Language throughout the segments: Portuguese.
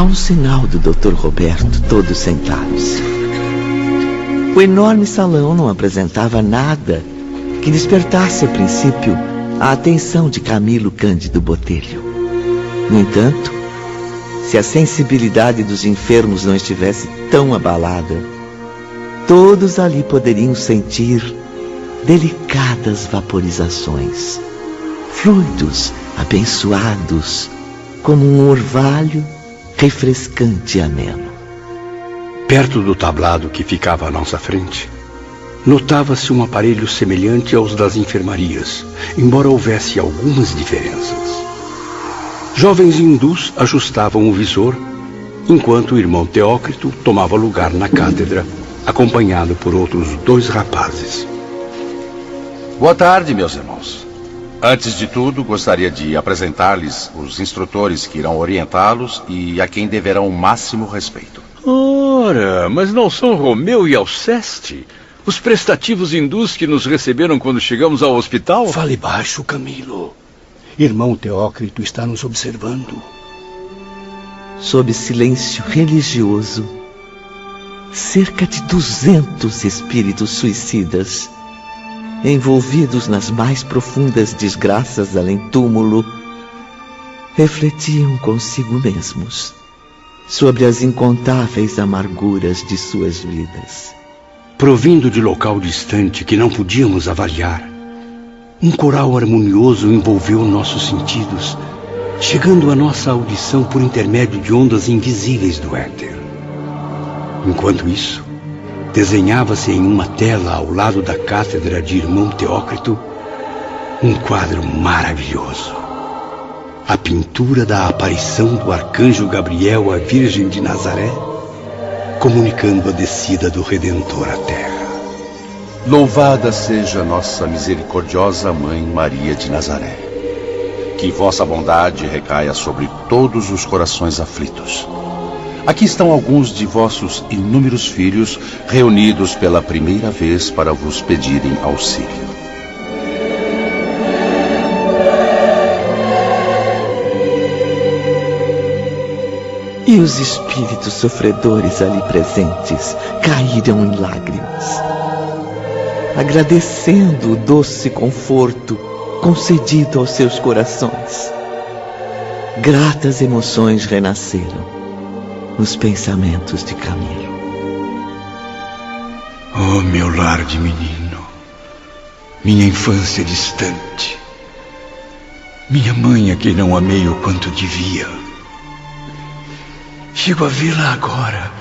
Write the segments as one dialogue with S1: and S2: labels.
S1: A um sinal do Dr. Roberto, todos sentaram-se. O enorme salão não apresentava nada que despertasse a princípio a atenção de Camilo Cândido Botelho. No entanto, se a sensibilidade dos enfermos não estivesse tão abalada, todos ali poderiam sentir delicadas vaporizações, fluidos abençoados, como um orvalho refrescante e ameno.
S2: Perto do tablado que ficava à nossa frente, notava-se um aparelho semelhante aos das enfermarias, embora houvesse algumas diferenças. Jovens hindus ajustavam o visor, enquanto o irmão Teócrito tomava lugar na cátedra, acompanhado por outros 2 rapazes.
S3: Boa tarde, meus irmãos. Antes de tudo, gostaria de apresentar-lhes os instrutores que irão orientá-los e a quem deverão o máximo respeito.
S4: Ora, mas não são Romeu e Alceste, os prestativos hindus que nos receberam quando chegamos ao hospital?
S2: Fale baixo, Camilo. Irmão Teócrito está nos observando.
S1: Sob silêncio religioso, cerca de 200 espíritos suicidas, envolvidos nas mais profundas desgraças além-túmulo, refletiam consigo mesmos sobre as incontáveis amarguras de suas vidas.
S2: Provindo de local distante que não podíamos avaliar, um coral harmonioso envolveu nossos sentidos, chegando à nossa audição por intermédio de ondas invisíveis do éter. Enquanto isso, desenhava-se em uma tela ao lado da cátedra de irmão Teócrito um quadro maravilhoso. A pintura da aparição do arcanjo Gabriel à Virgem de Nazaré, comunicando a descida do Redentor à terra.
S3: Louvada seja nossa misericordiosa Mãe Maria de Nazaré. Que vossa bondade recaia sobre todos os corações aflitos. Aqui estão alguns de vossos inúmeros filhos reunidos pela primeira vez para vos pedirem auxílio.
S1: E os espíritos sofredores ali presentes caíram em lágrimas, agradecendo o doce conforto concedido aos seus corações. Gratas emoções renasceram nos pensamentos de Camilo.
S2: Oh, meu lar de menino, minha infância distante, minha mãe a quem não amei o quanto devia. Chego a vê-la agora,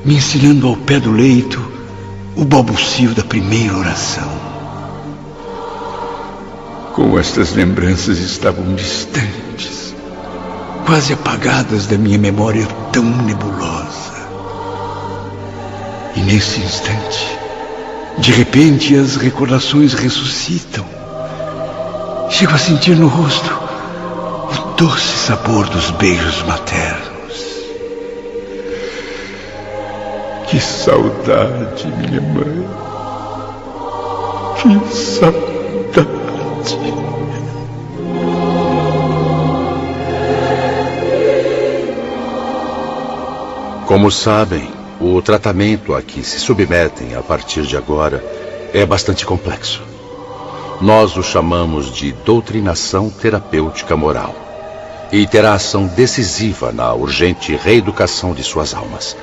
S2: me ensinando ao pé do leito o balbucio da primeira oração. Como estas lembranças estavam distantes, quase apagadas da minha memória tão nebulosa. E nesse instante, de repente, as recordações ressuscitam. Chego a sentir no rosto o doce sabor dos beijos maternos. Que saudade, minha mãe. Que saudade.
S3: Como sabem, o tratamento a que se submetem a partir de agora é bastante complexo. Nós o chamamos de doutrinação terapêutica moral e terá ação decisiva na urgente reeducação de suas almas.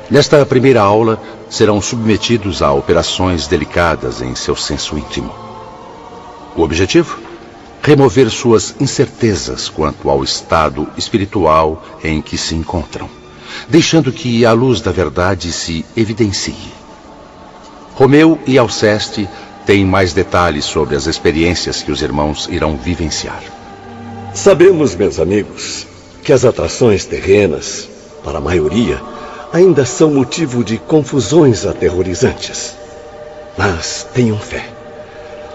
S3: Nesta primeira aula, serão submetidos a operações delicadas em seu senso íntimo. O objetivo? Remover suas incertezas quanto ao estado espiritual em que se encontram, deixando que a luz da verdade se evidencie. Romeu e Alceste têm mais detalhes sobre as experiências que os irmãos irão vivenciar.
S5: Sabemos, meus amigos, que as atrações terrenas, para a maioria, ainda são motivo de confusões aterrorizantes. Mas tenham fé.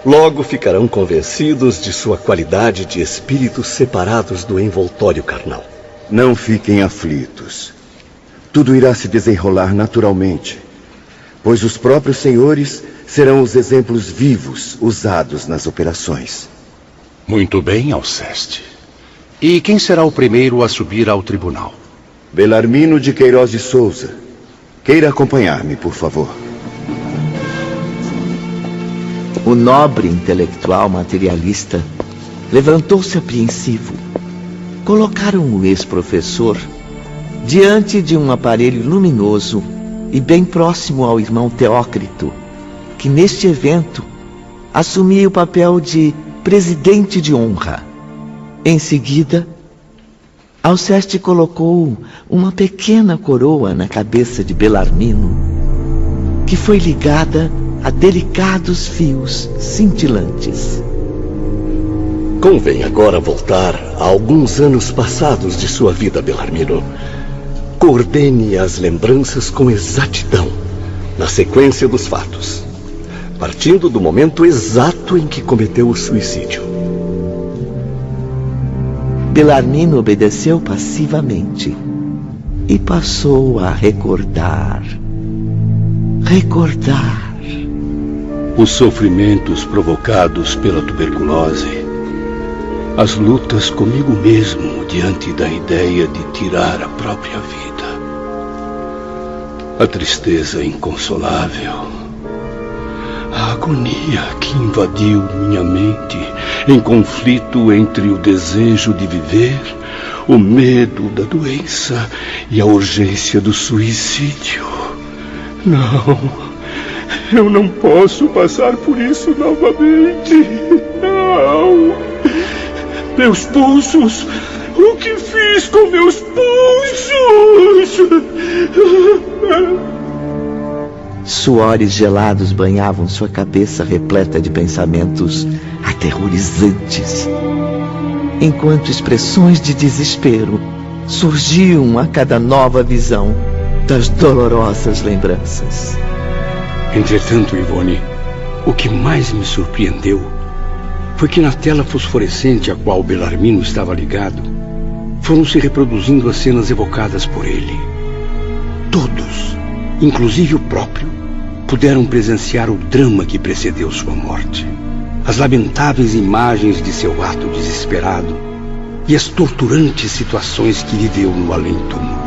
S5: Logo ficarão convencidos de sua qualidade de espíritos separados do envoltório carnal.
S6: Não fiquem aflitos. Tudo irá se desenrolar naturalmente, pois os próprios senhores serão os exemplos vivos usados nas operações.
S3: Muito bem, Alceste. E quem será o primeiro a subir ao tribunal?
S6: Belarmino de Queiroz de Souza. Queira acompanhar-me, por favor.
S1: O nobre intelectual materialista levantou-se apreensivo. Colocaram o ex-professor diante de um aparelho luminoso e bem próximo ao irmão Teócrito, que neste evento assumia o papel de presidente de honra. Em seguida, Alceste colocou uma pequena coroa na cabeça de Belarmino, que foi ligada a delicados fios cintilantes.
S5: Convém agora voltar a alguns anos passados de sua vida, Belarmino. Coordene as lembranças com exatidão, na sequência dos fatos, partindo do momento exato em que cometeu o suicídio.
S1: Belarmino obedeceu passivamente e passou a recordar.
S2: Os sofrimentos provocados pela tuberculose, as lutas comigo mesmo diante da ideia de tirar a própria vida, a tristeza inconsolável, a agonia que invadiu minha mente em conflito entre o desejo de viver, o medo da doença e a urgência do suicídio. Não, eu não posso passar por isso novamente. Não. Meus pulsos! O que fiz com meus pulsos?
S1: Suores gelados banhavam sua cabeça repleta de pensamentos aterrorizantes, enquanto expressões de desespero surgiam a cada nova visão das dolorosas lembranças.
S2: Entretanto, Ivone, o que mais me surpreendeu foi que na tela fosforescente a qual Belarmino estava ligado, foram se reproduzindo as cenas evocadas por ele. Todos, inclusive o próprio, puderam presenciar o drama que precedeu sua morte, as lamentáveis imagens de seu ato desesperado e as torturantes situações que viveu no além-túmulo.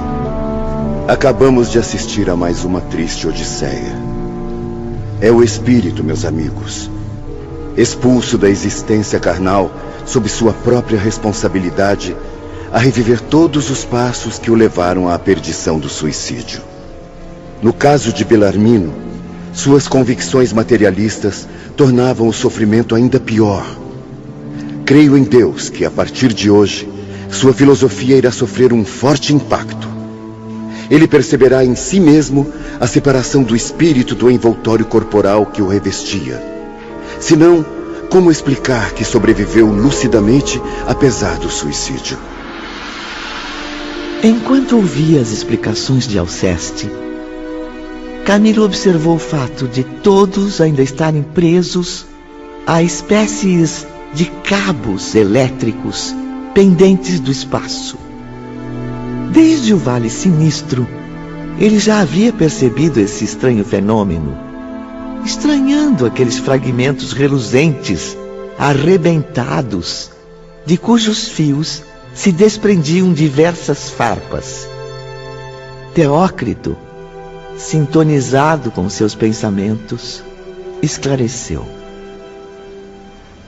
S6: Acabamos de assistir a mais uma triste odisseia. É o espírito, meus amigos, expulso da existência carnal sob sua própria responsabilidade, a reviver todos os passos que o levaram à perdição do suicídio. No caso de Belarmino, suas convicções materialistas tornavam o sofrimento ainda pior. Creio em Deus que, a partir de hoje, sua filosofia irá sofrer um forte impacto. Ele perceberá em si mesmo a separação do espírito do envoltório corporal que o revestia. Senão, como explicar que sobreviveu lucidamente apesar do suicídio?
S1: Enquanto ouvia as explicações de Alceste, Camilo observou o fato de todos ainda estarem presos a espécies de cabos elétricos pendentes do espaço. Desde o Vale Sinistro, ele já havia percebido esse estranho fenômeno, estranhando aqueles fragmentos reluzentes, arrebentados, de cujos fios se desprendiam diversas farpas. Teócrito, sintonizado com seus pensamentos, esclareceu.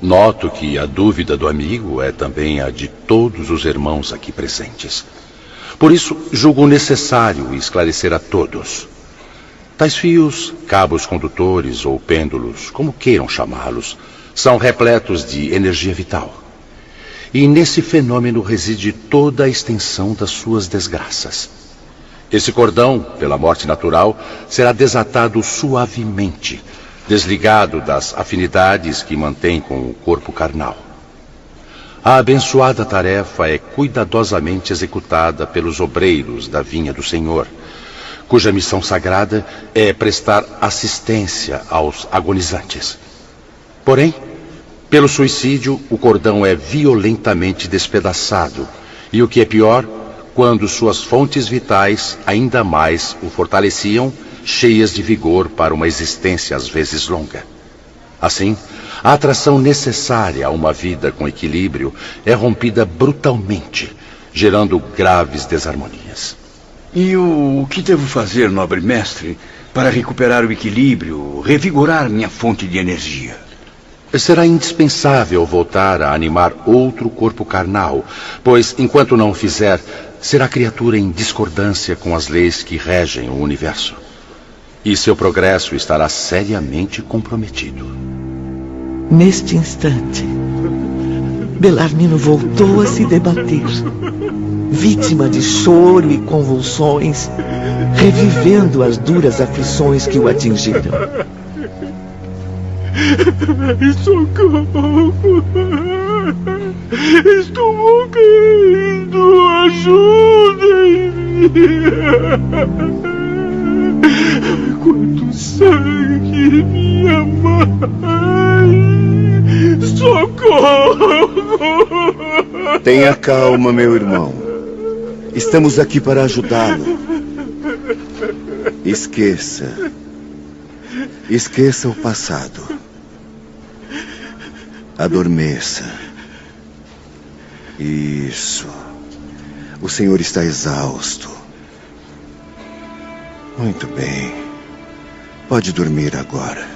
S3: Noto que a dúvida do amigo é também a de todos os irmãos aqui presentes. Por isso, julgo necessário esclarecer a todos. Tais fios, cabos condutores ou pêndulos, como queiram chamá-los, são repletos de energia vital. E nesse fenômeno reside toda a extensão das suas desgraças. Esse cordão, pela morte natural, será desatado suavemente, desligado das afinidades que mantém com o corpo carnal. A abençoada tarefa é cuidadosamente executada pelos obreiros da vinha do Senhor, cuja missão sagrada é prestar assistência aos agonizantes. Porém, pelo suicídio, o cordão é violentamente despedaçado, e o que é pior, quando suas fontes vitais ainda mais o fortaleciam, cheias de vigor para uma existência às vezes longa. Assim, A atração necessária a uma vida com equilíbrio é rompida brutalmente, gerando graves desarmonias.
S4: E o que devo fazer, nobre mestre, para recuperar o equilíbrio, revigorar minha fonte de energia?
S3: Será indispensável voltar a animar outro corpo carnal, pois, enquanto não o fizer, será criatura em discordância com as leis que regem o universo. E seu progresso estará seriamente comprometido.
S1: Neste instante, Belarmino voltou a se debater, vítima de choro e convulsões, revivendo as duras aflições que o atingiram.
S4: Socorro! Estou morrendo! Ajudem-me! Quanto sangue, minha mãe! Socorro!
S6: Tenha calma, meu irmão. Estamos aqui para ajudá-lo. Esqueça. Esqueça o passado. Adormeça. Isso. O senhor está exausto. Muito bem. Pode dormir agora.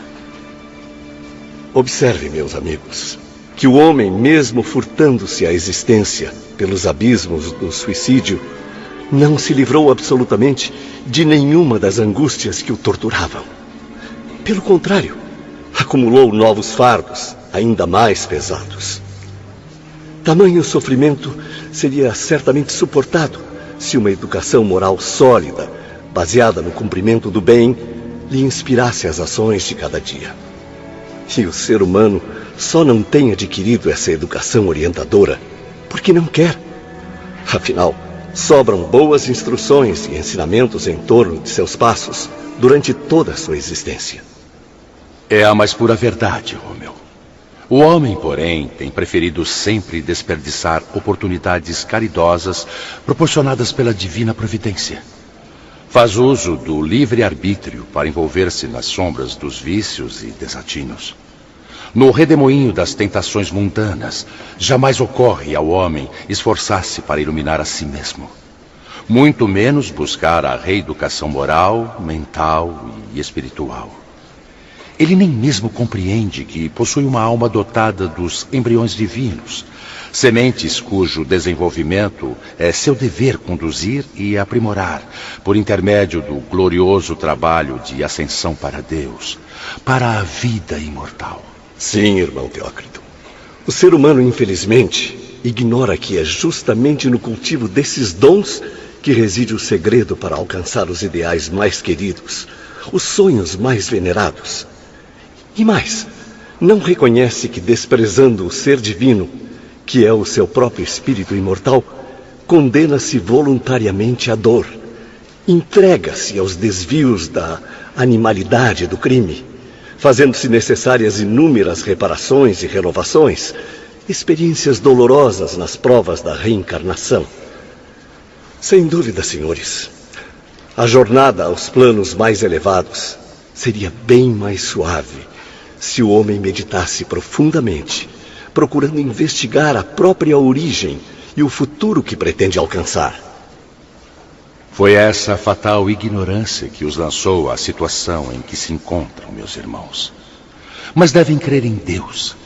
S5: Observe, meus amigos, que o homem, mesmo furtando-se à existência pelos abismos do suicídio, não se livrou absolutamente de nenhuma das angústias que o torturavam. Pelo contrário, acumulou novos fardos, ainda mais pesados. Tamanho sofrimento seria certamente suportado se uma educação moral sólida, baseada no cumprimento do bem, lhe inspirasse as ações de cada dia. E o ser humano só não tem adquirido essa educação orientadora porque não quer. Afinal, sobram boas instruções e ensinamentos em torno de seus passos durante toda a sua existência.
S3: É a mais pura verdade, Romeu. O homem, porém, tem preferido sempre desperdiçar oportunidades caridosas proporcionadas pela divina providência. Faz uso do livre-arbítrio para envolver-se nas sombras dos vícios e desatinos. No redemoinho das tentações mundanas, jamais ocorre ao homem esforçar-se para iluminar a si mesmo. Muito menos buscar a reeducação moral, mental e espiritual. Ele nem mesmo compreende que possui uma alma dotada dos embriões divinos, sementes cujo desenvolvimento é seu dever conduzir e aprimorar, por intermédio do glorioso trabalho de ascensão para Deus, para a vida imortal.
S5: Sim, irmão Teócrito. O ser humano, infelizmente, ignora que é justamente no cultivo desses dons que reside o segredo para alcançar os ideais mais queridos, os sonhos mais venerados. E mais, não reconhece que, desprezando o ser divino, que é o seu próprio espírito imortal, condena-se voluntariamente à dor, entrega-se aos desvios da animalidade do crime, fazendo-se necessárias inúmeras reparações e renovações, experiências dolorosas nas provas da reencarnação. Sem dúvida, senhores, a jornada aos planos mais elevados seria bem mais suave se o homem meditasse profundamente, procurando investigar a própria origem e o futuro que pretende alcançar.
S3: Foi essa fatal ignorância que os lançou à situação em que se encontram, meus irmãos. Mas devem crer em Deus,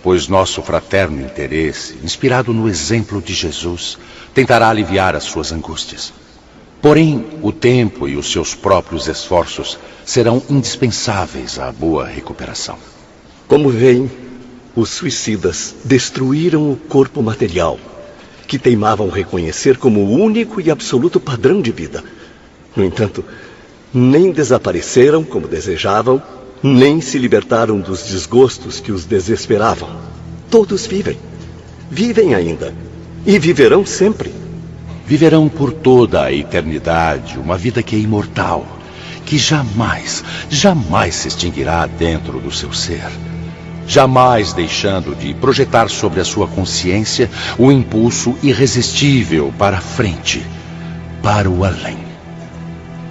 S3: pois nosso fraterno interesse, inspirado no exemplo de Jesus, tentará aliviar as suas angústias. Porém, o tempo e os seus próprios esforços serão indispensáveis à boa recuperação.
S5: Como veem, os suicidas destruíram o corpo material, que teimavam reconhecer como o único e absoluto padrão de vida. No entanto, nem desapareceram como desejavam, nem se libertaram dos desgostos que os desesperavam. Todos vivem. Vivem ainda. E viverão sempre.
S3: Viverão por toda a eternidade uma vida que é imortal, que jamais se extinguirá dentro do seu ser. Jamais deixando de projetar sobre a sua consciência o impulso irresistível para a frente, para o além.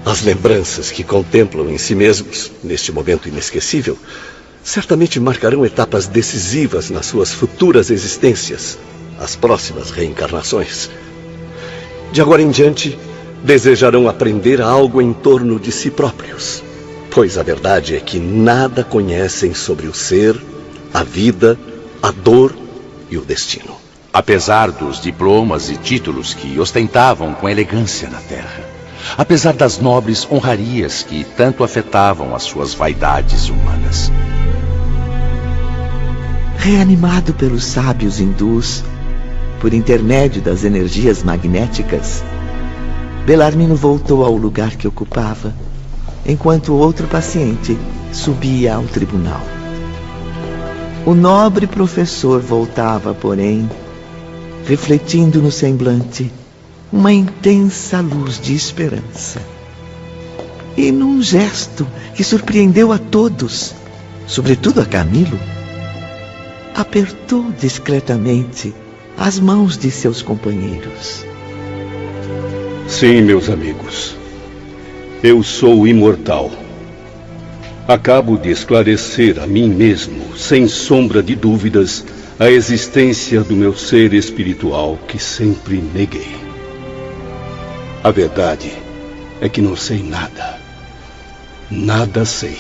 S5: As lembranças que contemplam em si mesmos, neste momento inesquecível, certamente marcarão etapas decisivas nas suas futuras existências, as próximas reencarnações. De agora em diante, desejarão aprender algo em torno de si próprios, pois a verdade é que nada conhecem sobre o ser, a vida, a dor e o destino.
S3: Apesar dos diplomas e títulos que ostentavam com elegância na terra, apesar das nobres honrarias que tanto afetavam as suas vaidades humanas.
S1: Reanimado pelos sábios hindus, por intermédio das energias magnéticas, Belarmino voltou ao lugar que ocupava, enquanto outro paciente subia ao tribunal. O nobre professor voltava, porém, refletindo no semblante uma intensa luz de esperança. E num gesto que surpreendeu a todos, sobretudo a Camilo, apertou discretamente as mãos de seus companheiros.
S2: Sim, meus amigos. Eu sou imortal. Acabo de esclarecer a mim mesmo, sem sombra de dúvidas, a existência do meu ser espiritual que sempre neguei. A verdade é que não sei nada. Nada sei.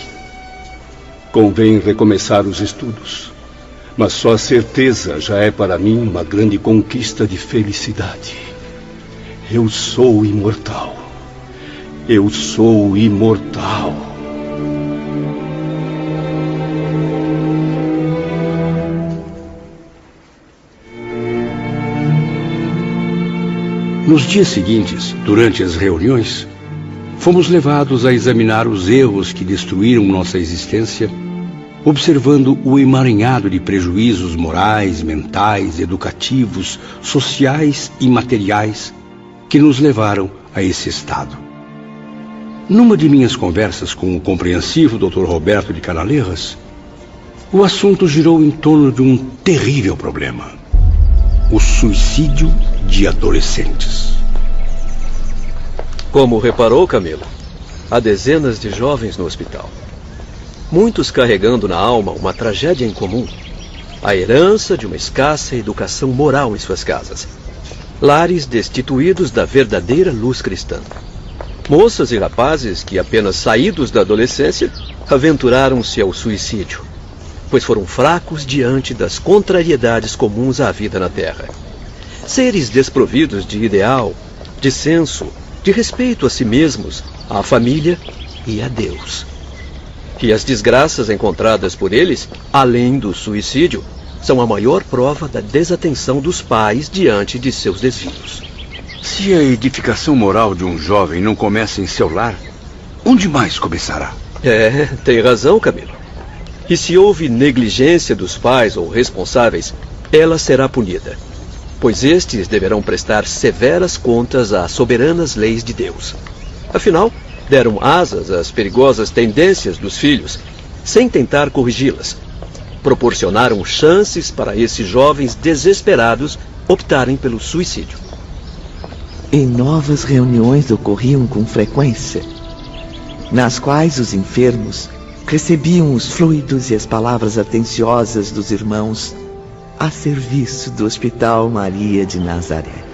S2: Convém recomeçar os estudos, mas só a certeza já é para mim uma grande conquista de felicidade. Eu sou imortal. Eu sou imortal. Nos dias seguintes, durante as reuniões, fomos levados a examinar os erros que destruíram nossa existência, observando o emaranhado de prejuízos morais, mentais, educativos, sociais e materiais que nos levaram a esse estado. Numa de minhas conversas com o compreensivo Dr. Roberto de Canaleiras, o assunto girou em torno de um terrível problema: o suicídio de adolescentes.
S7: Como reparou, Camilo, há dezenas de jovens no hospital. Muitos carregando na alma uma tragédia em comum: a herança de uma escassa educação moral em suas casas. Lares destituídos da verdadeira luz cristã. Moças e rapazes que, apenas saídos da adolescência, aventuraram-se ao suicídio, pois foram fracos diante das contrariedades comuns à vida na Terra. Seres desprovidos de ideal, de senso, de respeito a si mesmos, à família e a Deus. E as desgraças encontradas por eles, além do suicídio, são a maior prova da desatenção dos pais diante de seus desvios.
S4: Se a edificação moral de um jovem não começa em seu lar, onde mais começará?
S7: Tem razão, Camilo. E se houve negligência dos pais ou responsáveis, ela será punida, pois estes deverão prestar severas contas às soberanas leis de Deus. Afinal, deram asas às perigosas tendências dos filhos, sem tentar corrigi-las. Proporcionaram chances para esses jovens desesperados optarem pelo suicídio.
S1: E novas reuniões ocorriam com frequência, nas quais os enfermos recebiam os fluidos e as palavras atenciosas dos irmãos a serviço do Hospital Maria de Nazaré.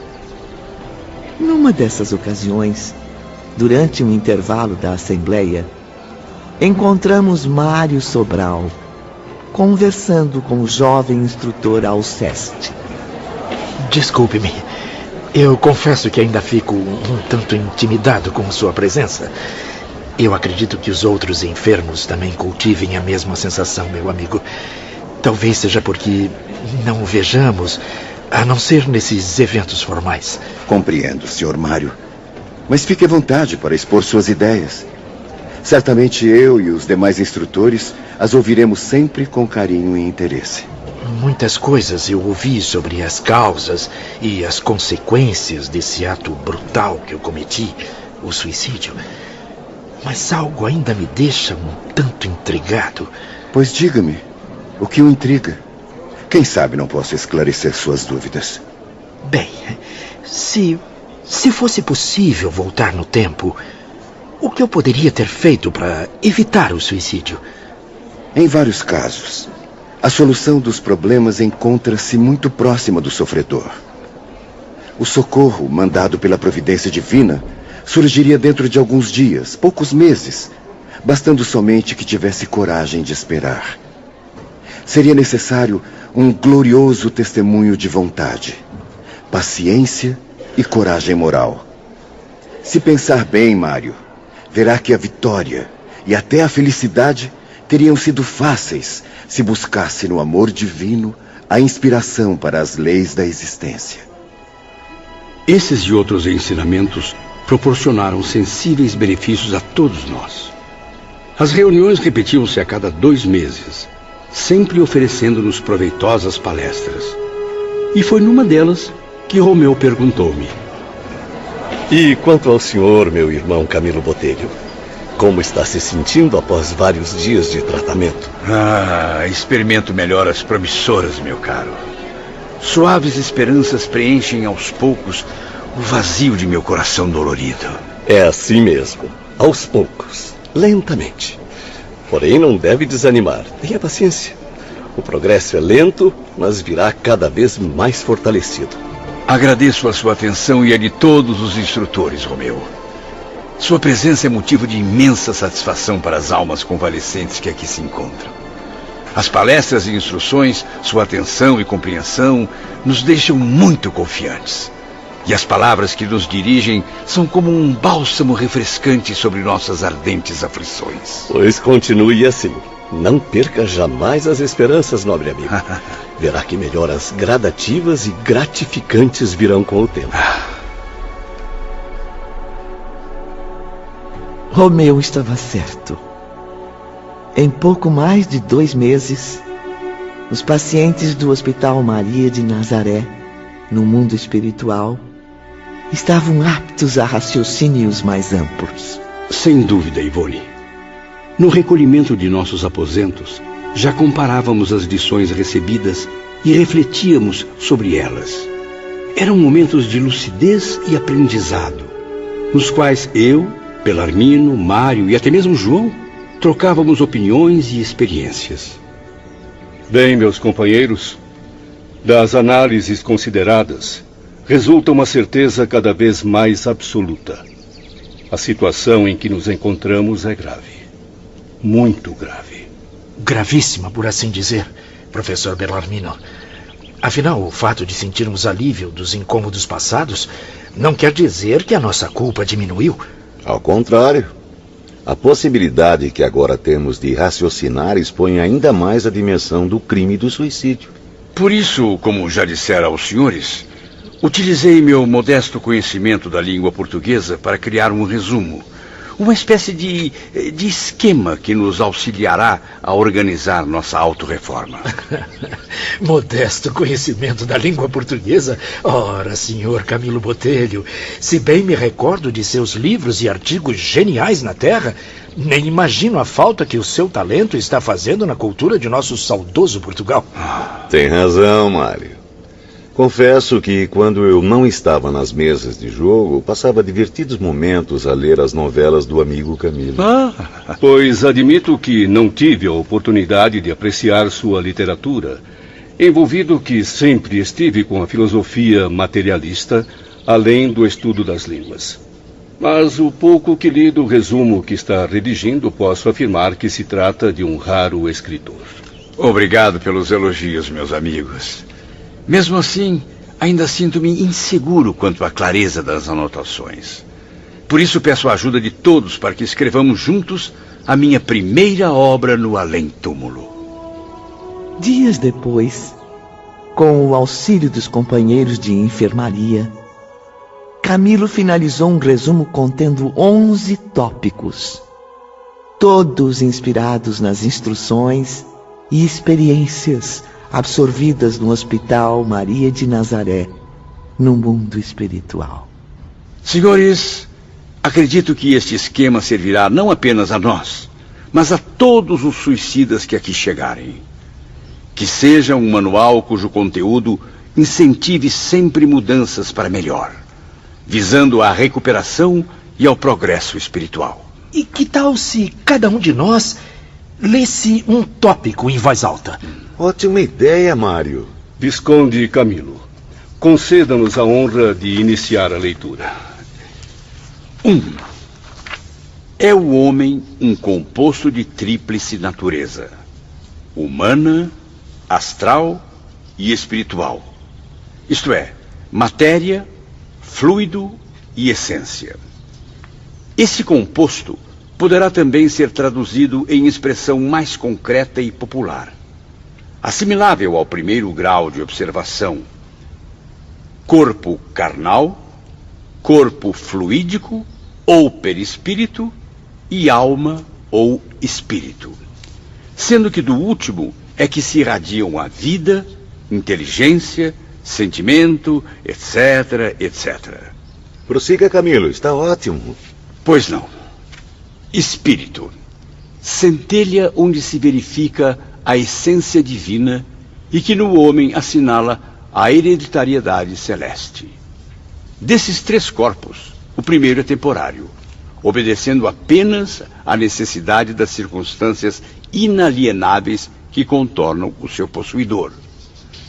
S1: Numa dessas ocasiões, durante um intervalo da assembleia, encontramos Mário Sobral conversando com o jovem instrutor Alceste.
S8: Desculpe-me, eu confesso que ainda fico um tanto intimidado com sua presença. Eu acredito que os outros enfermos também cultivem a mesma sensação, meu amigo. Talvez seja porque não o vejamos, a não ser nesses eventos formais.
S6: Compreendo, Sr. Mário. Mas fique à vontade para expor suas ideias. Certamente eu e os demais instrutores as ouviremos sempre com carinho e interesse.
S8: Muitas coisas eu ouvi sobre as causas e as consequências desse ato brutal que eu cometi, o suicídio. Mas algo ainda me deixa um tanto intrigado.
S6: Pois diga-me, o que o intriga? Quem sabe não posso esclarecer suas dúvidas.
S8: Bem, se fosse possível voltar no tempo, o que eu poderia ter feito para evitar o suicídio?
S6: Em vários casos, a solução dos problemas encontra-se muito próxima do sofredor. O socorro mandado pela providência divina surgiria dentro de alguns dias, poucos meses, bastando somente que tivesse coragem de esperar. Seria necessário um glorioso testemunho de vontade, paciência e coragem moral. Se pensar bem, Mário, verá que a vitória e até a felicidade teriam sido fáceis se buscasse no amor divino a inspiração para as leis da existência.
S2: Esses e outros ensinamentos proporcionaram sensíveis benefícios a todos nós. As reuniões repetiam-se a cada 2 meses, sempre oferecendo-nos proveitosas palestras. E foi numa delas que Romeu perguntou-me:
S5: E quanto ao senhor, meu irmão Camilo Botelho? Como está se sentindo após vários dias de tratamento?
S4: Experimento melhoras promissoras, meu caro. Suaves esperanças preenchem aos poucos o vazio de meu coração dolorido.
S5: É assim mesmo, aos poucos, lentamente. Porém, não deve desanimar, tenha paciência. O progresso é lento, mas virá cada vez mais fortalecido.
S4: Agradeço a sua atenção e a de todos os instrutores, Romeu. Sua presença é motivo de imensa satisfação para as almas convalescentes que aqui se encontram. As palestras e instruções, sua atenção e compreensão nos deixam muito confiantes. E as palavras que nos dirigem são como um bálsamo refrescante sobre nossas ardentes aflições.
S5: Pois continue assim. Não perca jamais as esperanças, nobre amigo. Verá que melhoras gradativas e gratificantes virão com o tempo.
S1: Romeu estava certo. Em pouco mais de 2 meses, os pacientes do Hospital Maria de Nazaré, no mundo espiritual, estavam aptos a raciocínios mais amplos.
S2: Sem dúvida, Ivone. No recolhimento de nossos aposentos, já comparávamos as lições recebidas e refletíamos sobre elas. Eram momentos de lucidez e aprendizado, nos quais eu, Belarmino, Mário e até mesmo João trocávamos opiniões e experiências.
S9: Bem, meus companheiros, das análises consideradas, resulta uma certeza cada vez mais absoluta. A situação em que nos encontramos é grave. Muito grave.
S8: Gravíssima, por assim dizer, professor Belarmino. Afinal, o fato de sentirmos alívio dos incômodos passados não quer dizer que a nossa culpa diminuiu.
S10: Ao contrário, a possibilidade que agora temos de raciocinar expõe ainda mais a dimensão do crime do suicídio.
S4: Por isso, como já dissera aos senhores, utilizei meu modesto conhecimento da língua portuguesa para criar um resumo, uma espécie de esquema que nos auxiliará a organizar nossa autorreforma.
S8: Modesto conhecimento da língua portuguesa? Ora, senhor Camilo Botelho, se bem me recordo de seus livros e artigos geniais na Terra, nem imagino a falta que o seu talento está fazendo na cultura de nosso saudoso Portugal.
S10: Tem razão, Mário. Confesso que, quando eu não estava nas mesas de jogo, passava divertidos momentos a ler as novelas do amigo Camilo.
S9: Pois admito que não tive a oportunidade de apreciar sua literatura, envolvido que sempre estive com a filosofia materialista, além do estudo das línguas. Mas o pouco que li do resumo que está redigindo, posso afirmar que se trata de um raro escritor.
S4: Obrigado pelos elogios, meus amigos. Mesmo assim, ainda sinto-me inseguro quanto à clareza das anotações. Por isso peço a ajuda de todos para que escrevamos juntos a minha primeira obra no além-túmulo.
S1: Dias depois, com o auxílio dos companheiros de enfermaria, Camilo finalizou um resumo contendo 11 tópicos, todos inspirados nas instruções e experiências absorvidas no Hospital Maria de Nazaré, no mundo espiritual.
S4: Senhores, acredito que este esquema servirá não apenas a nós, mas a todos os suicidas que aqui chegarem. Que seja um manual cujo conteúdo incentive sempre mudanças para melhor, visando à recuperação e ao progresso espiritual.
S8: E que tal se cada um de nós lê-se um tópico em voz alta.
S10: Ótima ideia, Mário.
S9: Visconde Camilo, conceda-nos a honra de iniciar a leitura.
S4: 1. É o homem um composto de tríplice natureza: humana, astral e espiritual. Isto é, matéria, fluido e essência. Esse composto poderá também ser traduzido em expressão mais concreta e popular, assimilável ao primeiro grau de observação: corpo carnal, corpo fluídico ou perispírito e alma ou espírito, sendo que do último é que se irradiam a vida, inteligência, sentimento, etc, etc.
S10: Prossiga, Camilo, está ótimo.
S4: Pois não. Espírito, centelha onde se verifica a essência divina e que no homem assinala a hereditariedade celeste. Desses 3 corpos, o primeiro é temporário, obedecendo apenas à necessidade das circunstâncias inalienáveis que contornam o seu possuidor,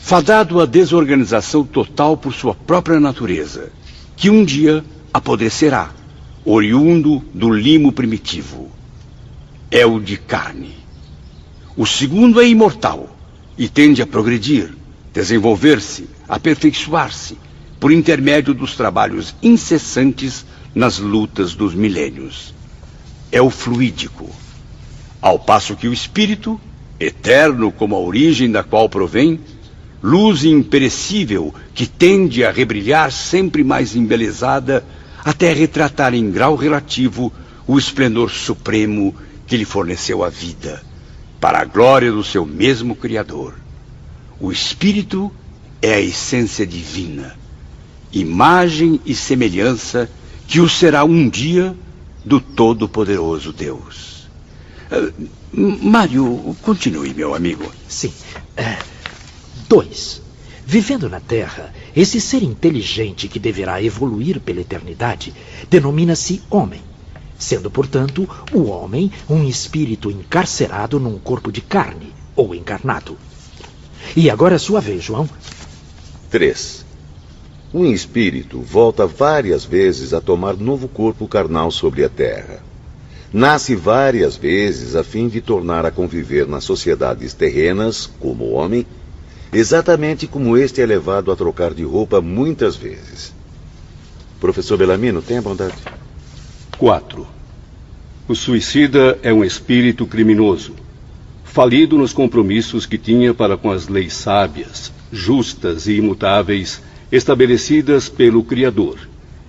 S4: fadado à desorganização total por sua própria natureza, que um dia apodrecerá, oriundo do limo primitivo. É o de carne. O segundo é imortal e tende a progredir, desenvolver-se, aperfeiçoar-se, por intermédio dos trabalhos incessantes nas lutas dos milênios. É o fluídico. Ao passo que o espírito, eterno como a origem da qual provém, luz imperecível que tende a rebrilhar sempre mais embelezada, até retratar em grau relativo o esplendor supremo que lhe forneceu a vida, para a glória do seu mesmo Criador. O Espírito é a essência divina, imagem e semelhança que o será um dia do Todo-Poderoso Deus. Mário, continue, meu amigo.
S8: Sim. 2. Vivendo na Terra, esse ser inteligente que deverá evoluir pela eternidade denomina-se homem, sendo, portanto, o homem um espírito encarcerado num corpo de carne, ou encarnado. E agora é sua vez, João.
S10: 3. Um espírito volta várias vezes a tomar novo corpo carnal sobre a Terra. Nasce várias vezes a fim de tornar a conviver nas sociedades terrenas, como homem, exatamente como este é levado a trocar de roupa muitas vezes. Professor Bellamino, tenha bondade.
S9: 4. O suicida é um espírito criminoso, falido nos compromissos que tinha para com as leis sábias, justas e imutáveis estabelecidas pelo Criador,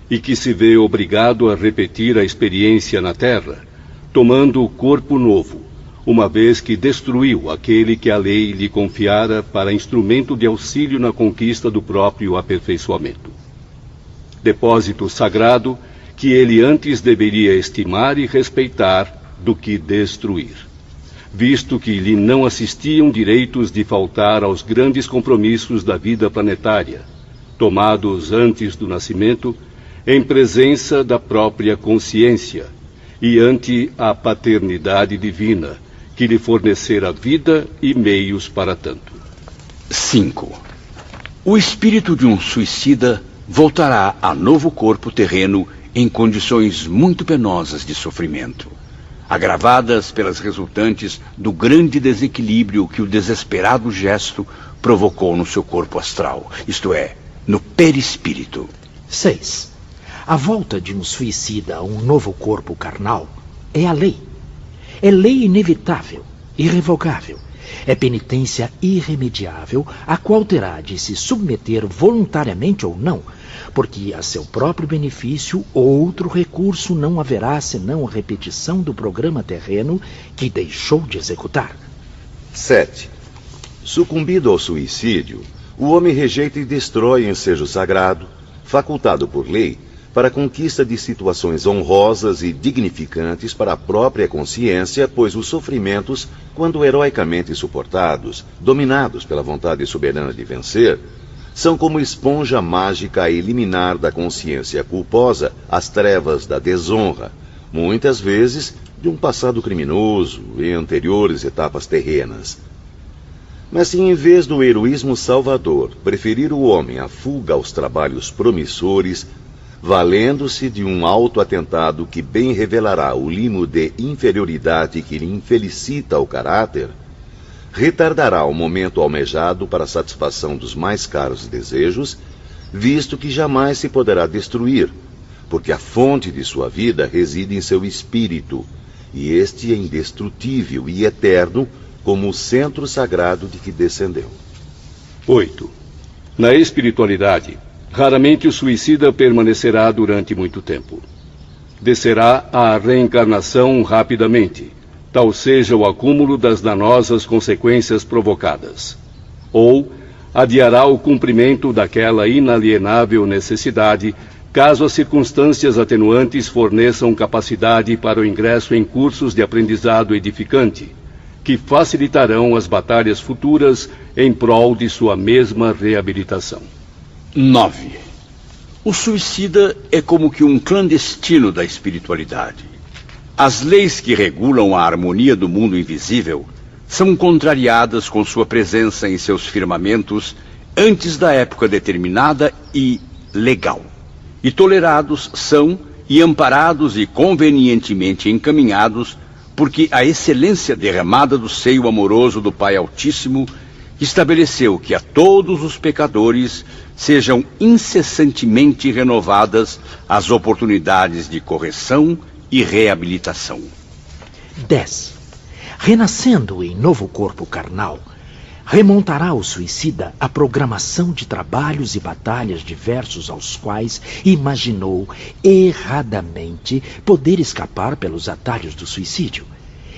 S9: e que se vê obrigado a repetir a experiência na Terra, tomando o corpo novo, uma vez que destruiu aquele que a lei lhe confiara para instrumento de auxílio na conquista do próprio aperfeiçoamento. Depósito sagrado que ele antes deveria estimar e respeitar do que destruir, visto que lhe não assistiam direitos de faltar aos grandes compromissos da vida planetária, tomados antes do nascimento, em presença da própria consciência e ante a paternidade divina, que lhe fornecera vida e meios para tanto.
S4: 5. O espírito de um suicida voltará a novo corpo terreno em condições muito penosas de sofrimento, agravadas pelas resultantes do grande desequilíbrio que o desesperado gesto provocou no seu corpo astral, isto é, no perispírito.
S8: 6. A volta de um suicida a um novo corpo carnal é a lei. É lei inevitável, irrevogável. É penitência irremediável, a qual terá de se submeter voluntariamente ou não, porque a seu próprio benefício outro recurso não haverá senão a repetição do programa terreno que deixou de executar.
S10: 7. Sucumbido ao suicídio, o homem rejeita e destrói ensejo sagrado, facultado por lei, para a conquista de situações honrosas e dignificantes para a própria consciência, pois os sofrimentos, quando heroicamente suportados, dominados pela vontade soberana de vencer, são como esponja mágica a eliminar da consciência culposa as trevas da desonra, muitas vezes de um passado criminoso em anteriores etapas terrenas. Mas se em vez do heroísmo salvador preferir o homem à fuga aos trabalhos promissores, valendo-se de um auto-atentado que bem revelará o limo de inferioridade que lhe infelicita o caráter, retardará o momento almejado para a satisfação dos mais caros desejos, visto que jamais se poderá destruir, porque a fonte de sua vida reside em seu espírito, e este é indestrutível e eterno como o centro sagrado de que descendeu.
S9: 8. Na espiritualidade, raramente o suicida permanecerá durante muito tempo. Descerá à reencarnação rapidamente, tal seja o acúmulo das danosas consequências provocadas. Ou adiará o cumprimento daquela inalienável necessidade, caso as circunstâncias atenuantes forneçam capacidade para o ingresso em cursos de aprendizado edificante, que facilitarão as batalhas futuras em prol de sua mesma reabilitação.
S4: 9. O suicida é como que um clandestino da espiritualidade. As leis que regulam a harmonia do mundo invisível são contrariadas com sua presença em seus firmamentos antes da época determinada e legal. E tolerados são e amparados e convenientemente encaminhados, porque a excelência derramada do seio amoroso do Pai Altíssimo estabeleceu que a todos os pecadores sejam incessantemente renovadas as oportunidades de correção e reabilitação.
S8: 10. Renascendo em novo corpo carnal, remontará o suicida à programação de trabalhos e batalhas diversos aos quais imaginou erradamente poder escapar pelos atalhos do suicídio.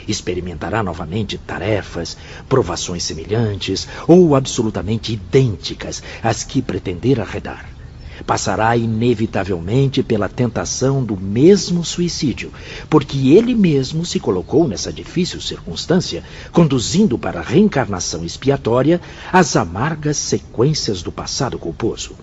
S8: Experimentará novamente tarefas, provações semelhantes ou absolutamente idênticas às que pretender arredar. Passará inevitavelmente pela tentação do mesmo suicídio, porque ele mesmo se colocou nessa difícil circunstância, conduzindo para a reencarnação expiatória as amargas sequências do passado culposo.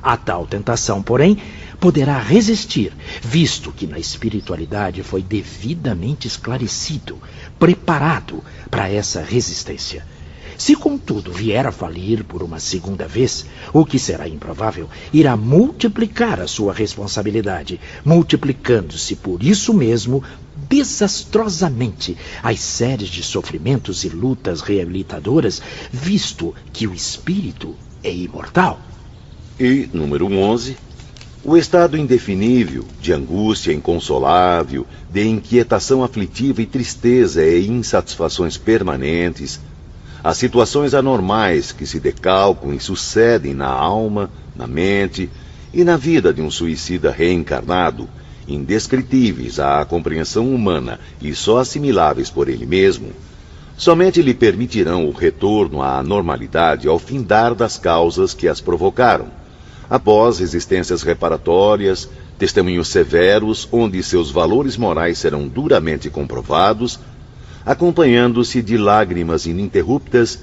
S8: A tal tentação, porém, poderá resistir, visto que na espiritualidade foi devidamente esclarecido, preparado para essa resistência. Se, contudo, vier a falir por uma segunda vez, o que será improvável, irá multiplicar a sua responsabilidade, multiplicando-se por isso mesmo, desastrosamente, as séries de sofrimentos e lutas reabilitadoras, visto que o espírito é imortal.
S10: E, número 11, o estado indefinível, de angústia inconsolável, de inquietação aflitiva e tristeza e insatisfações permanentes, as situações anormais que se decalcam e sucedem na alma, na mente e na vida de um suicida reencarnado, indescritíveis à compreensão humana e só assimiláveis por ele mesmo, somente lhe permitirão o retorno à normalidade ao findar das causas que as provocaram, após existências reparatórias, testemunhos severos onde seus valores morais serão duramente comprovados, acompanhando-se de lágrimas ininterruptas,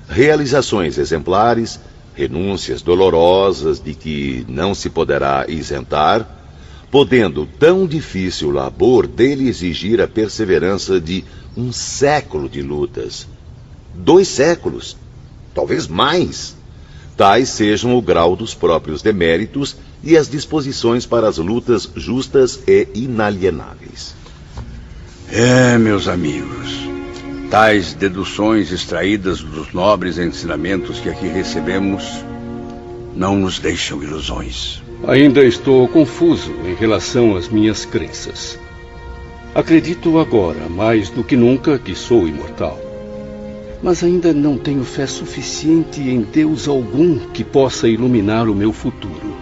S10: realizações exemplares, renúncias dolorosas de que não se poderá isentar, podendo tão difícil labor dele exigir a perseverança de um século de lutas. 2 séculos, talvez mais. Tais sejam o grau dos próprios deméritos e as disposições para as lutas justas e inalienáveis.
S4: Meus amigos, tais deduções extraídas dos nobres ensinamentos que aqui recebemos não nos deixam ilusões.
S9: Ainda estou confuso em relação às minhas crenças. Acredito agora, mais do que nunca, que sou imortal. Mas ainda não tenho fé suficiente em Deus algum que possa iluminar o meu futuro.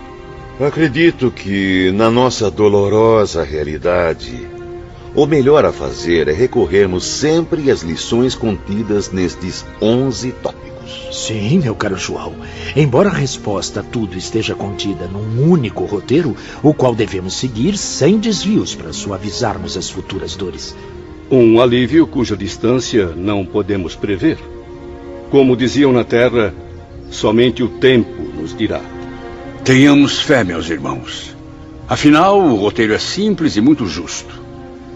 S10: Acredito que, na nossa dolorosa realidade, o melhor a fazer é recorrermos sempre às lições contidas nestes 11 tópicos.
S8: Sim, meu caro João. Embora a resposta a tudo esteja contida num único roteiro, o qual devemos seguir sem desvios para suavizarmos as futuras dores.
S9: Um alívio cuja distância não podemos prever. Como diziam na Terra, somente o tempo nos dirá.
S4: Tenhamos fé, meus irmãos. Afinal, o roteiro é simples e muito justo.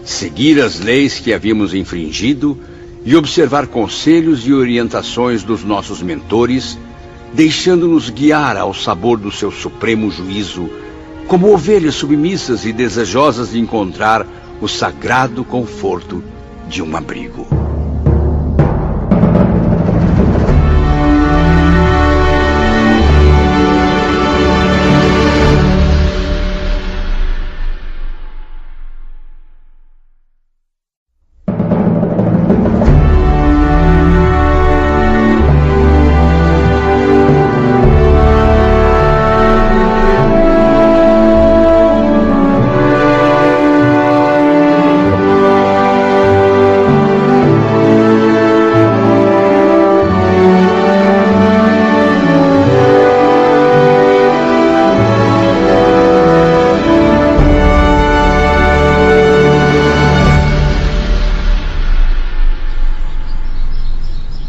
S4: seguir as leis que havíamos infringido e observar conselhos e orientações dos nossos mentores, deixando-nos guiar ao sabor do seu supremo juízo, como ovelhas submissas e desejosas de encontrar o sagrado conforto de um abrigo.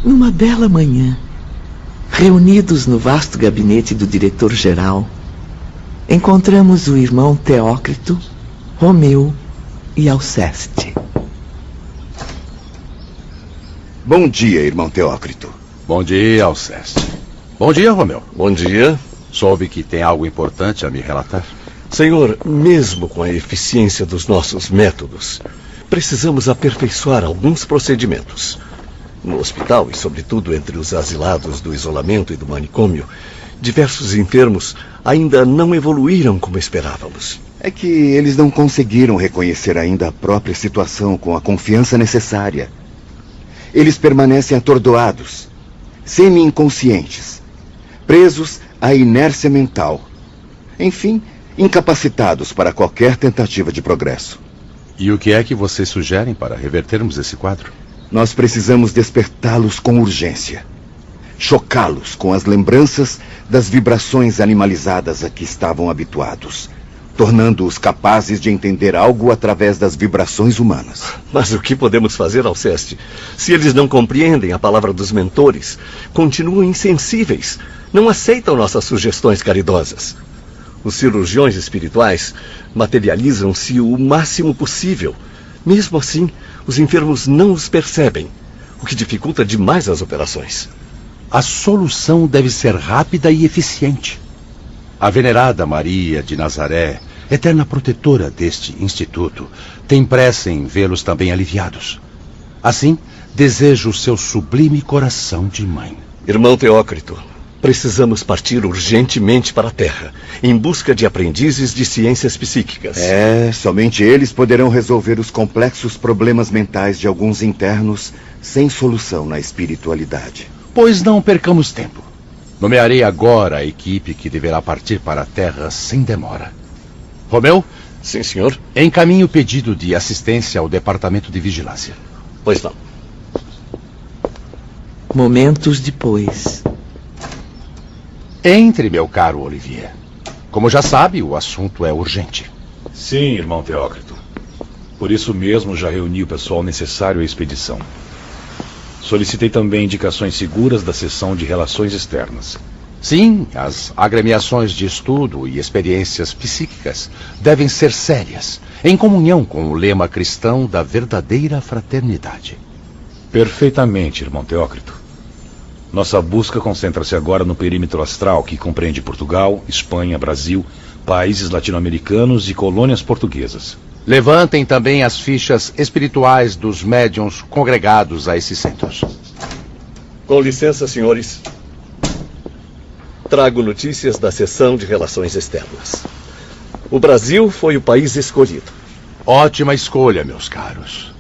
S1: Numa bela manhã, reunidos no vasto gabinete do diretor-geral, encontramos o irmão Teócrito, Romeu e Alceste.
S6: Bom dia, irmão Teócrito.
S3: Bom dia, Alceste. Bom dia, Romeu.
S5: Bom dia.
S3: Soube que tem algo importante a me relatar.
S5: Senhor, mesmo com a eficiência dos nossos métodos, precisamos aperfeiçoar alguns procedimentos. No hospital, e sobretudo entre os asilados do isolamento e do manicômio, diversos enfermos ainda não evoluíram como esperávamos.
S6: É que eles não conseguiram reconhecer ainda a própria situação com a confiança necessária. Eles permanecem atordoados, semi-inconscientes, presos à inércia mental. Enfim, incapacitados para qualquer tentativa de progresso.
S3: E o que é que vocês sugerem para revertermos esse quadro?
S6: Nós precisamos despertá-los com urgência. Chocá-los com as lembranças das vibrações animalizadas a que estavam habituados, tornando-os capazes de entender algo através das vibrações humanas.
S5: Mas o que podemos fazer, Alceste? Se eles não compreendem a palavra dos mentores, continuam insensíveis, não aceitam nossas sugestões caridosas. Os cirurgiões espirituais materializam-se o máximo possível. Mesmo assim, os enfermos não os percebem, o que dificulta demais as operações.
S3: A solução deve ser rápida e eficiente. A venerada Maria de Nazaré, eterna protetora deste instituto, tem pressa em vê-los também aliviados. Assim, desejo o seu sublime coração de mãe.
S5: Irmão Teócrito, precisamos partir urgentemente para a Terra, em busca de aprendizes de ciências psíquicas.
S6: Somente eles poderão resolver os complexos problemas mentais de alguns internos sem solução na espiritualidade.
S3: Pois não percamos tempo. Nomearei agora a equipe que deverá partir para a Terra sem demora. Romeu?
S5: Sim, senhor.
S3: Encaminhe o pedido de assistência ao Departamento de Vigilância.
S5: Pois não.
S1: Momentos depois.
S3: Entre, meu caro Olivier. Como já sabe, o assunto é urgente.
S11: Sim, irmão Teócrito. Por isso mesmo já reuni o pessoal necessário à expedição. Solicitei também indicações seguras da seção de relações externas.
S3: Sim, as agremiações de estudo e experiências psíquicas devem ser sérias, em comunhão com o lema cristão da verdadeira fraternidade.
S11: Perfeitamente, irmão Teócrito. Nossa busca concentra-se agora no perímetro astral, que compreende Portugal, Espanha, Brasil, países latino-americanos e colônias portuguesas.
S3: Levantem também as fichas espirituais dos médiuns congregados a esses centros.
S5: Com licença, senhores. Trago notícias da seção de relações externas. O Brasil foi o país escolhido.
S3: Ótima escolha, meus caros.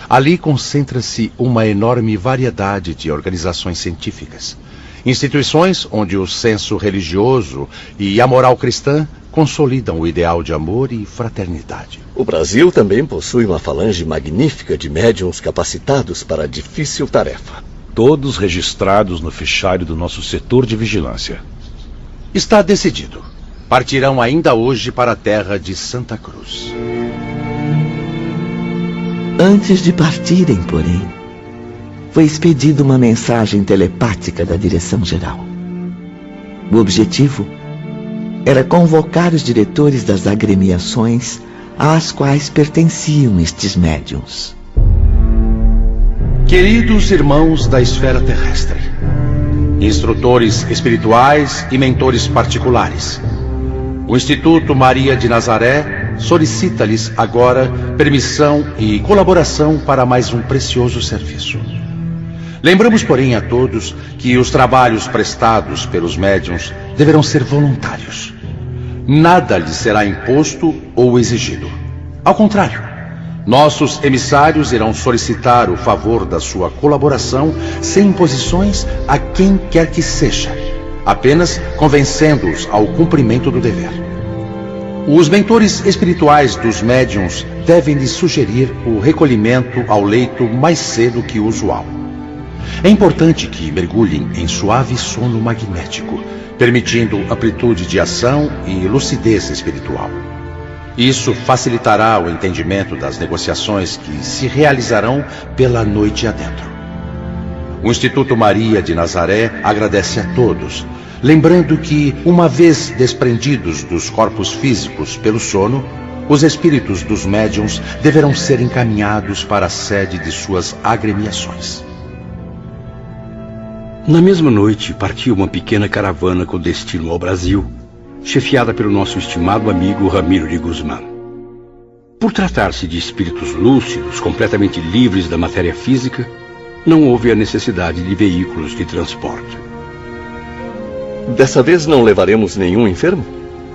S3: Ali concentra-se uma enorme variedade de organizações científicas. Instituições onde o senso religioso e a moral cristã consolidam o ideal de amor e fraternidade.
S5: O Brasil também possui uma falange magnífica de médiuns capacitados para a difícil tarefa.
S11: Todos registrados no fichário do nosso setor de vigilância.
S3: Está decidido. Partirão ainda hoje para a terra de Santa Cruz.
S1: Antes de partirem, porém, foi expedida uma mensagem telepática da direção-geral. O objetivo era convocar os diretores das agremiações às quais pertenciam estes médiuns.
S3: Queridos irmãos da esfera terrestre, instrutores espirituais e mentores particulares, o Instituto Maria de Nazaré solicita-lhes agora permissão e colaboração para mais um precioso serviço. Lembramos, porém, a todos que os trabalhos prestados pelos médiuns deverão ser voluntários. Nada lhes será imposto ou exigido. Ao contrário, nossos emissários irão solicitar o favor da sua colaboração sem imposições a quem quer que seja, apenas convencendo-os ao cumprimento do dever. Os mentores espirituais dos médiuns devem lhes sugerir o recolhimento ao leito mais cedo que o usual. É importante que mergulhem em suave sono magnético, permitindo amplitude de ação e lucidez espiritual. Isso facilitará o entendimento das negociações que se realizarão pela noite adentro. O Instituto Maria de Nazaré agradece a todos, lembrando que, uma vez desprendidos dos corpos físicos pelo sono, os espíritos dos médiuns deverão ser encaminhados para a sede de suas agremiações.
S2: Na mesma noite, partiu uma pequena caravana com destino ao Brasil, chefiada pelo nosso estimado amigo Ramiro de Guzmán. Por tratar-se de espíritos lúcidos, completamente livres da matéria física, não houve a necessidade de veículos de transporte.
S5: Dessa vez não levaremos nenhum enfermo?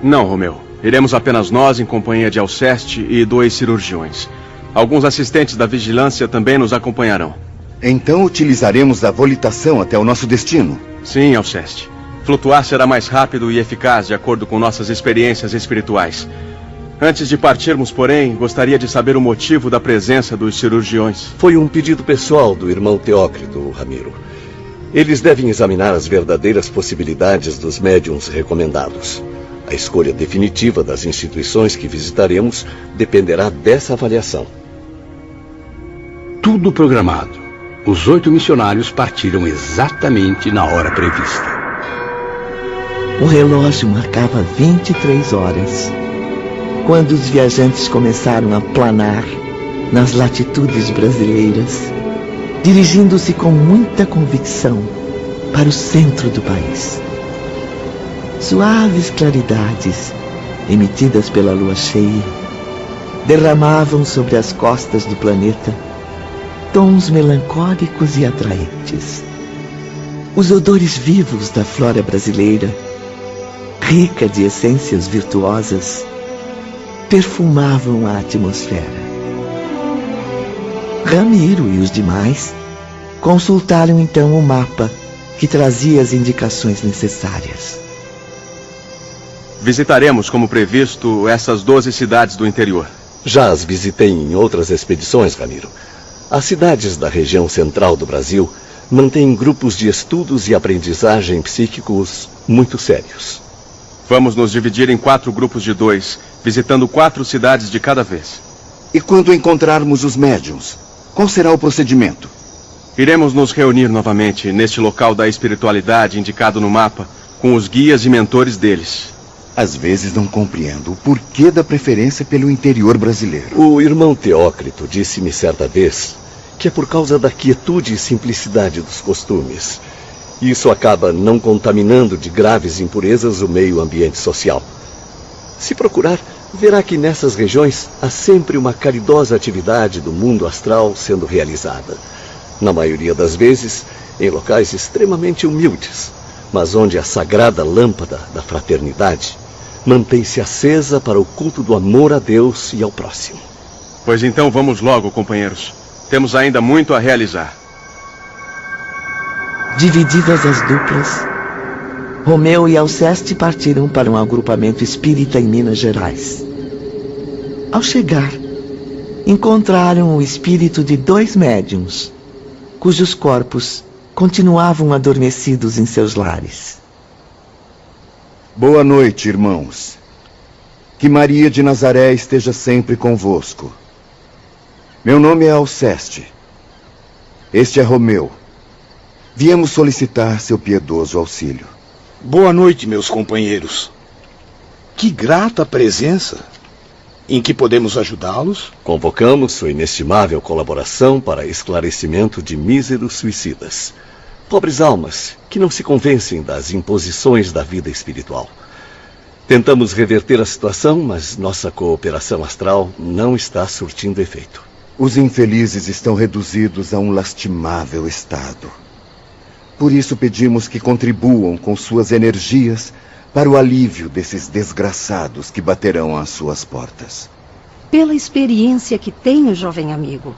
S12: Não, Romeu. Iremos apenas nós em companhia de Alceste e 2 cirurgiões. Alguns assistentes da vigilância também nos acompanharão.
S6: Então utilizaremos a volitação até o nosso destino?
S12: Sim, Alceste. Flutuar será mais rápido e eficaz de acordo com nossas experiências espirituais. Antes de partirmos, porém, gostaria de saber o motivo da presença dos cirurgiões.
S5: Foi um pedido pessoal do irmão Teócrito, Ramiro. Eles devem examinar as verdadeiras possibilidades dos médiuns recomendados. A escolha definitiva das instituições que visitaremos dependerá dessa avaliação.
S2: Tudo programado. Os 8 missionários partiram exatamente na hora prevista.
S1: O relógio marcava 23 horas, quando os viajantes começaram a planar nas latitudes brasileiras, dirigindo-se com muita convicção para o centro do país. Suaves claridades, emitidas pela lua cheia, derramavam sobre as costas do planeta tons melancólicos e atraentes. Os odores vivos da flora brasileira, rica de essências virtuosas, perfumavam a atmosfera. Ramiro e os demais consultaram então o mapa que trazia as indicações necessárias.
S12: Visitaremos, como previsto, essas 12 cidades do interior.
S5: Já as visitei em outras expedições, Ramiro. As cidades da região central do Brasil mantêm grupos de estudos e aprendizagem psíquicos muito sérios.
S12: Vamos nos dividir em 4 grupos de 2, visitando 4 cidades de cada vez.
S6: E quando encontrarmos os médiuns, qual será o procedimento?
S12: Iremos nos reunir novamente neste local da espiritualidade indicado no mapa, com os guias e mentores deles.
S6: Às vezes não compreendo o porquê da preferência pelo interior brasileiro.
S5: O irmão Teócrito disse-me certa vez que é por causa da quietude e simplicidade dos costumes. Isso acaba não contaminando de graves impurezas o meio ambiente social. Se procurar, verá que nessas regiões há sempre uma caridosa atividade do mundo astral sendo realizada. Na maioria das vezes, em locais extremamente humildes, mas onde a sagrada lâmpada da fraternidade mantém-se acesa para o culto do amor a Deus e ao próximo.
S12: Pois então vamos logo, companheiros. Temos ainda muito a realizar.
S1: Divididas as duplas, Romeu e Alceste partiram para um agrupamento espírita em Minas Gerais. Ao chegar, encontraram o espírito de 2 médiuns, cujos corpos continuavam adormecidos em seus lares.
S6: Boa noite, irmãos. Que Maria de Nazaré esteja sempre convosco. Meu nome é Alceste. Este é Romeu. Viemos solicitar seu piedoso auxílio.
S13: Boa noite, meus companheiros. Que grata presença. Em que podemos ajudá-los?
S5: Convocamos sua inestimável colaboração para esclarecimento de míseros suicidas. Pobres almas que não se convencem das imposições da vida espiritual. Tentamos reverter a situação, mas nossa cooperação astral não está surtindo efeito.
S6: Os infelizes estão reduzidos a um lastimável estado. Por isso pedimos que contribuam com suas energias para o alívio desses desgraçados que baterão às suas portas.
S14: Pela experiência que tenho, jovem amigo,